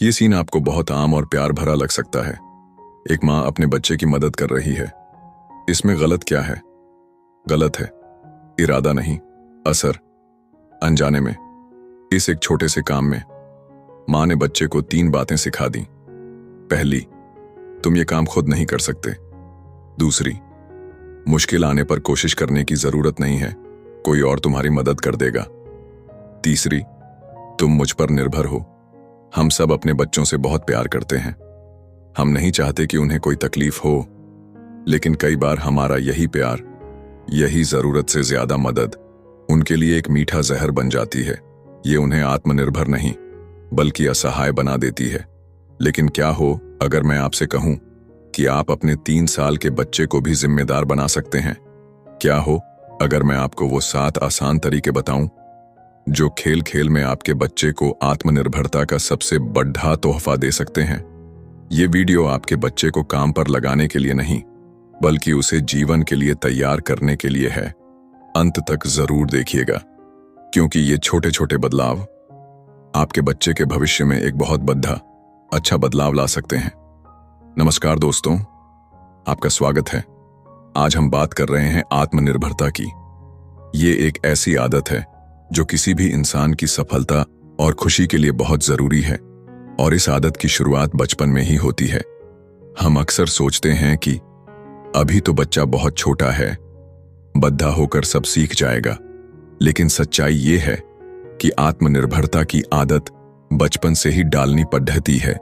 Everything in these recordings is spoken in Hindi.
ये सीन आपको बहुत आम और प्यार भरा लग सकता है। एक माँ अपने बच्चे की मदद कर रही है। इसमें गलत क्या है? गलत है इरादा नहीं, असर। अनजाने में इस एक छोटे से काम में माँ ने बच्चे को 3 बातें सिखा दी। पहली, तुम ये काम खुद नहीं कर सकते। दूसरी, मुश्किल आने पर कोशिश करने की जरूरत नहीं है, कोई और तुम्हारी मदद कर देगा। तीसरी, तुम मुझ पर निर्भर हो। हम सब अपने बच्चों से बहुत प्यार करते हैं। हम नहीं चाहते कि उन्हें कोई तकलीफ हो, लेकिन कई बार हमारा यही प्यार, यही जरूरत से ज्यादा मदद उनके लिए एक मीठा जहर बन जाती है। ये उन्हें आत्मनिर्भर नहीं बल्कि असहाय बना देती है। लेकिन क्या हो अगर मैं आपसे कहूं कि आप अपने 3 साल के बच्चे को भी जिम्मेदार बना सकते हैं? क्या हो अगर मैं आपको वो 7 आसान तरीके बताऊं जो खेल खेल में आपके बच्चे को आत्मनिर्भरता का सबसे बड़ा तोहफा दे सकते हैं? ये वीडियो आपके बच्चे को काम पर लगाने के लिए नहीं, बल्कि उसे जीवन के लिए तैयार करने के लिए है। अंत तक जरूर देखिएगा, क्योंकि ये छोटे छोटे बदलाव आपके बच्चे के भविष्य में एक बहुत बड़ा अच्छा बदलाव ला सकते हैं। नमस्कार दोस्तों, आपका स्वागत है। आज हम बात कर रहे हैं आत्मनिर्भरता की। ये एक ऐसी आदत है जो किसी भी इंसान की सफलता और खुशी के लिए बहुत जरूरी है, और इस आदत की शुरुआत बचपन में ही होती है। हम अक्सर सोचते हैं कि अभी तो बच्चा बहुत छोटा है, बद्धा होकर सब सीख जाएगा। लेकिन सच्चाई ये है कि आत्मनिर्भरता की आदत बचपन से ही डालनी पद्धति है।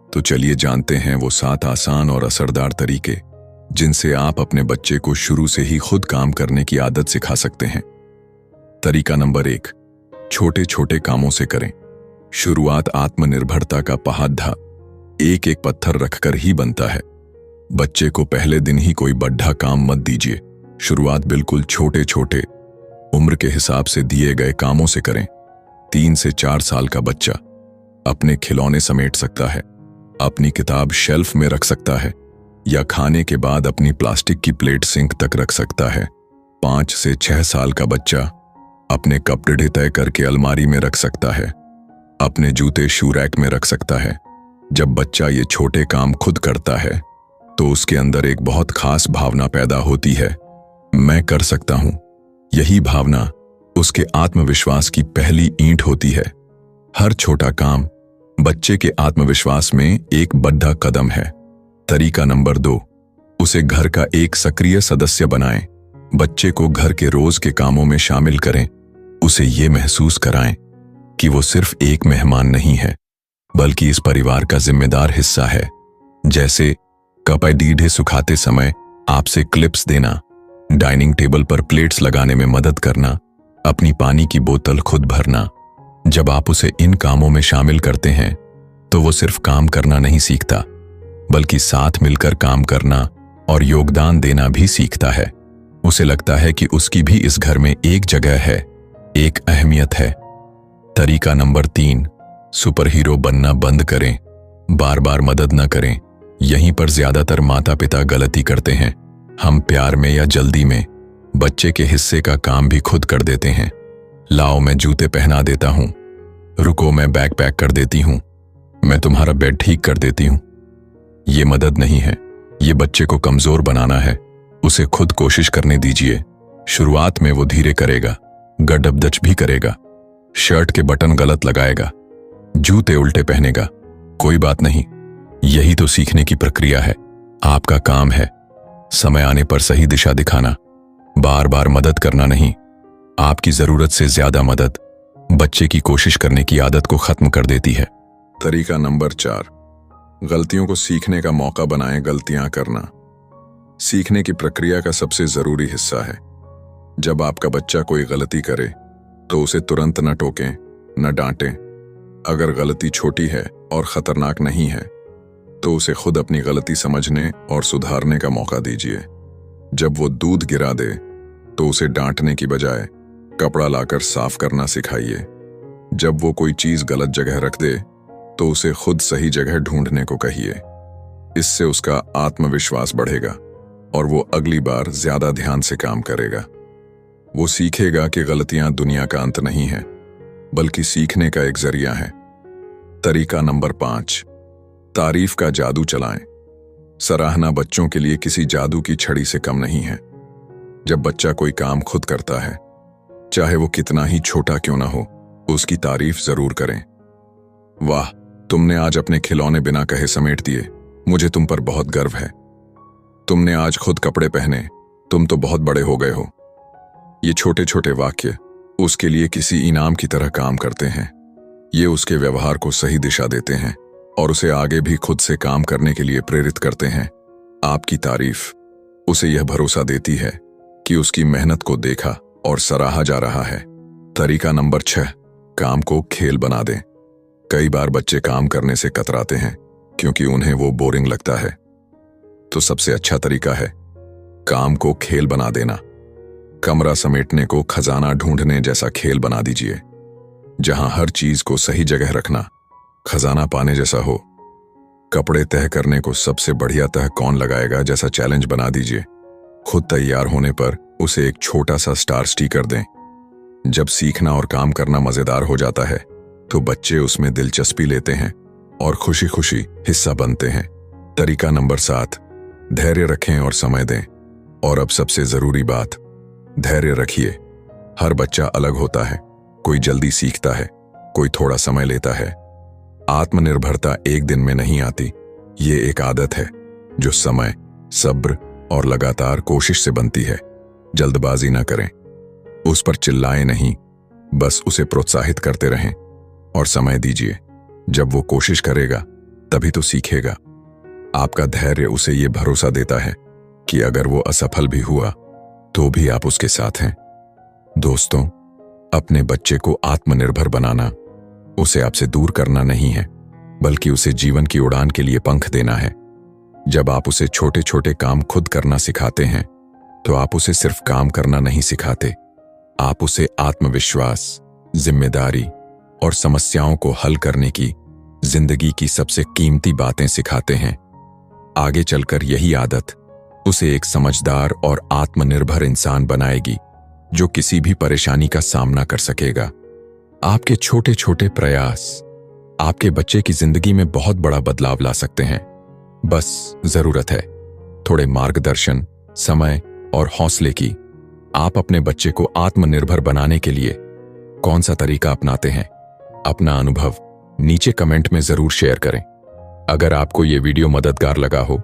तो चलिए जानते हैं वो 7 आसान और असरदार तरीके जिनसे आप अपने बच्चे को शुरू से ही खुद काम करने की आदत सिखा सकते हैं। तरीका नंबर 1, छोटे छोटे कामों से करें। शुरुआत आत्मनिर्भरता का पहाड़ा एक एक पत्थर रखकर ही बनता है। बच्चे को पहले दिन ही कोई बड़ा काम मत दीजिए। शुरुआत बिल्कुल छोटे छोटे उम्र के हिसाब से दिए गए कामों से करें। 3 से 4 साल का बच्चा अपने खिलौने समेट सकता है, अपनी किताब शेल्फ में रख सकता है, या खाने के बाद अपनी प्लास्टिक की प्लेट सिंक तक रख सकता है। 5 से 6 साल का बच्चा अपने कपड़े तय करके अलमारी में रख सकता है, अपने जूते शू रैक में रख सकता है। जब बच्चा ये छोटे काम खुद करता है तो उसके अंदर एक बहुत खास भावना पैदा होती है, मैं कर सकता हूं। यही भावना उसके आत्मविश्वास की पहली ईंट होती है। हर छोटा काम बच्चे के आत्मविश्वास में एक बड़ा कदम है। तरीका नंबर 2, उसे घर का एक सक्रिय सदस्य बनाएं। बच्चे को घर के रोज के कामों में शामिल करें। उसे ये महसूस कराएं कि वो सिर्फ एक मेहमान नहीं है, बल्कि इस परिवार का जिम्मेदार हिस्सा है। जैसे कपड़े दीढ़े सुखाते समय आपसे क्लिप्स देना, डाइनिंग टेबल पर प्लेट्स लगाने में मदद करना, अपनी पानी की बोतल खुद भरना। जब आप उसे इन कामों में शामिल करते हैं तो वो सिर्फ काम करना नहीं सीखता, बल्कि साथ मिलकर काम करना और योगदान देना भी सीखता है। उसे लगता है कि उसकी भी इस घर में एक जगह है, एक अहमियत है। तरीका नंबर 3, सुपर हीरो बनना बंद करें। बार बार मदद न करें। यहीं पर ज्यादातर माता पिता गलती करते हैं। हम प्यार में या जल्दी में बच्चे के हिस्से का काम भी खुद कर देते हैं। लाओ मैं जूते पहना देता हूं, रुको मैं बैग पैक कर देती हूं, मैं तुम्हारा बेड ठीक कर देती हूं। ये मदद नहीं है, ये बच्चे को कमजोर बनाना है। उसे खुद कोशिश करने दीजिए। शुरुआत में वो धीरे करेगा, गडबदच भी करेगा, शर्ट के बटन गलत लगाएगा, जूते उल्टे पहनेगा। कोई बात नहीं, यही तो सीखने की प्रक्रिया है। आपका काम है समय आने पर सही दिशा दिखाना, बार बार मदद करना नहीं। आपकी जरूरत से ज्यादा मदद बच्चे की कोशिश करने की आदत को खत्म कर देती है। तरीका नंबर 4, गलतियों को सीखने का मौका बनाएं। गलतियां करना सीखने की प्रक्रिया का सबसे जरूरी हिस्सा है। जब आपका बच्चा कोई गलती करे तो उसे तुरंत न टोकें, न डांटें। अगर गलती छोटी है और खतरनाक नहीं है तो उसे खुद अपनी गलती समझने और सुधारने का मौका दीजिए। जब वो दूध गिरा दे तो उसे डांटने की बजाय कपड़ा लाकर साफ करना सिखाइए। जब वो कोई चीज गलत जगह रख दे तो उसे खुद सही जगह ढूंढने को कहिए। इससे उसका आत्मविश्वास बढ़ेगा और वो अगली बार ज्यादा ध्यान से काम करेगा। वो सीखेगा कि गलतियां दुनिया का अंत नहीं है, बल्कि सीखने का एक जरिया है। तरीका नंबर 5, तारीफ का जादू चलाएं। सराहना बच्चों के लिए किसी जादू की छड़ी से कम नहीं है। जब बच्चा कोई काम खुद करता है, चाहे वो कितना ही छोटा क्यों ना हो, उसकी तारीफ जरूर करें। वाह, तुमने आज अपने खिलौने बिना कहे समेट दिए, मुझे तुम पर बहुत गर्व है। तुमने आज खुद कपड़े पहने, तुम तो बहुत बड़े हो गए हो। ये छोटे छोटे वाक्य उसके लिए किसी इनाम की तरह काम करते हैं। ये उसके व्यवहार को सही दिशा देते हैं और उसे आगे भी खुद से काम करने के लिए प्रेरित करते हैं। आपकी तारीफ उसे यह भरोसा देती है कि उसकी मेहनत को देखा और सराहा जा रहा है। तरीका नंबर 6, काम को खेल बना दें। कई बार बच्चे काम करने से कतराते हैं क्योंकि उन्हें वो बोरिंग लगता है। तो सबसे अच्छा तरीका है काम को खेल बना देना। कमरा समेटने को खजाना ढूंढने जैसा खेल बना दीजिए, जहां हर चीज को सही जगह रखना खजाना पाने जैसा हो। कपड़े तह करने को सबसे बढ़िया तह कौन लगाएगा जैसा चैलेंज बना दीजिए। खुद तैयार होने पर उसे एक छोटा सा स्टार स्टिकर दें। जब सीखना और काम करना मजेदार हो जाता है तो बच्चे उसमें दिलचस्पी लेते हैं और खुशी खुशी हिस्सा बनते हैं। तरीका नंबर 7, धैर्य रखें और समय दें। और अब सबसे जरूरी बात, धैर्य रखिए। हर बच्चा अलग होता है, कोई जल्दी सीखता है, कोई थोड़ा समय लेता है। आत्मनिर्भरता एक दिन में नहीं आती, ये एक आदत है जो समय, सब्र और लगातार कोशिश से बनती है। जल्दबाजी ना करें, उस पर चिल्लाएं नहीं, बस उसे प्रोत्साहित करते रहें और समय दीजिए। जब वो कोशिश करेगा तभी तो सीखेगा। आपका धैर्य उसे ये भरोसा देता है कि अगर वो असफल भी हुआ तो भी आप उसके साथ हैं। दोस्तों, अपने बच्चे को आत्मनिर्भर बनाना उसे आपसे दूर करना नहीं है, बल्कि उसे जीवन की उड़ान के लिए पंख देना है। जब आप उसे छोटे छोटे काम खुद करना सिखाते हैं तो आप उसे सिर्फ काम करना नहीं सिखाते, आप उसे आत्मविश्वास, जिम्मेदारी और समस्याओं को हल करने की जिंदगी की सबसे कीमती बातें सिखाते हैं। आगे चलकर यही आदत उसे एक समझदार और आत्मनिर्भर इंसान बनाएगी जो किसी भी परेशानी का सामना कर सकेगा। आपके छोटे छोटे प्रयास आपके बच्चे की जिंदगी में बहुत बड़ा बदलाव ला सकते हैं। बस जरूरत है थोड़े मार्गदर्शन, समय और हौसले की। आप अपने बच्चे को आत्मनिर्भर बनाने के लिए कौन सा तरीका अपनाते हैं? अपना अनुभव नीचे कमेंट में जरूर शेयर करें। अगर आपको ये वीडियो मददगार लगा हो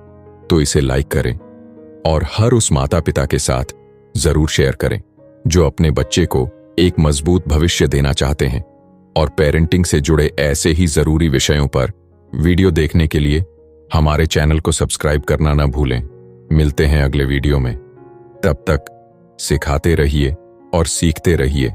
तो इसे लाइक करें और हर उस माता पिता के साथ जरूर शेयर करें जो अपने बच्चे को एक मजबूत भविष्य देना चाहते हैं। और पेरेंटिंग से जुड़े ऐसे ही जरूरी विषयों पर वीडियो देखने के लिए हमारे चैनल को सब्सक्राइब करना ना भूलें। मिलते हैं अगले वीडियो में। तब तक सिखाते रहिए और सीखते रहिए।